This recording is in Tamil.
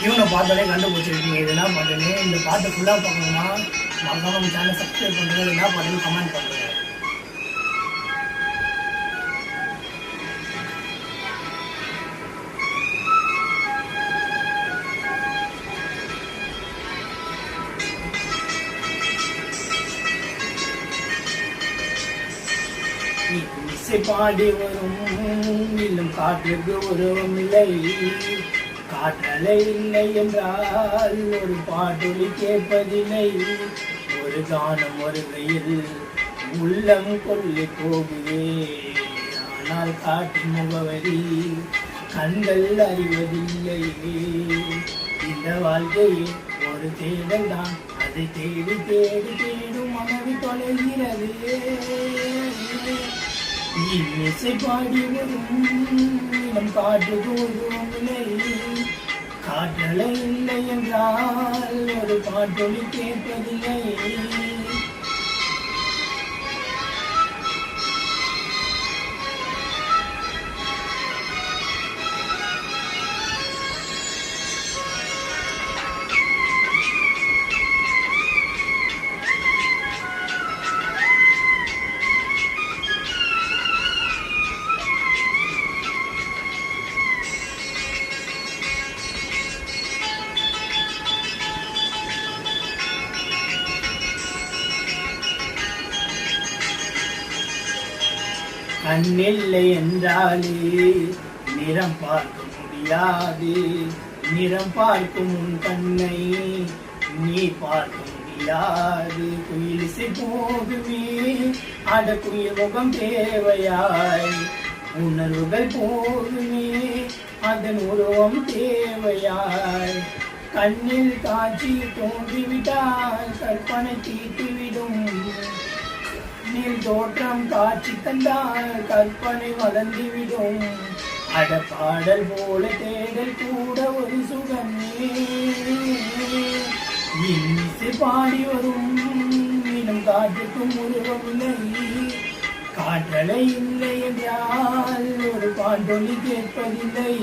இவனை பார்த்தாலே கண்டுபிடிச்சிருக்கீங்க. இது என்ன பாட்டுன்னு. இந்த பாட்டு ஃபுல்லாக பார்க்கணும்னா மறக்காம நம்ம சேனலை சப்ஸ்கிரைப் பண்ணுறது, என்ன பாட்டுன்னு கமெண்ட் பண்ணுங்க. இசை பாடி வரும் இன்னும் காற்றுக்கு உருவம் இல்லை. காற்றலை இல்லை என்றால் ஒரு பாட்டொலி கேட்பதில்லை. ஒரு கானம் வருகையில் உள்ளம் கொள்ளி போகுதே. ஆனால் காட்டின் முகவரி கண்கள் அறிவதில்லை. இந்த வாழ்க்கையில் ஒரு தேடல் தான், அதை தேடி தேடி தேடும் மனது தொலைகிறது. இசை பாடி வரும் நம் காற்றுக்கு உருவம் இல்லை. காற்றலை இல்லை என்றால் ஒரு பாட்டொலி கேட்பதில்லை. கண்ணில்லை என்றாலே நிறம் பார்க்க முடியாது. நிறம் பார்க்கும் உன் கண்ணை நீ பார்க்க முடியாது. குயிலிசை போகுமே அட குயில் முகம் தேவையாய். உணர்வுகள் போகுமே அதன் உருவம் தேவையாய். கண்ணில் காட்சி தோன்றிவிட்டால் கற்பனை தீட்டிவிடும். நீர் தோற்றம் காட்சி தந்தால் கற்பனை வளர்ந்துவிடும். அட பாடல் போல தேடல் கூட ஒரு சுகமே. இசை பாடி வரும் இன்னும் காற்றுக்கும் உருவம் இல்லை. காற்றலை இல்லை என்றால் ஒரு பாட்டொலி கேட்பதில்லை.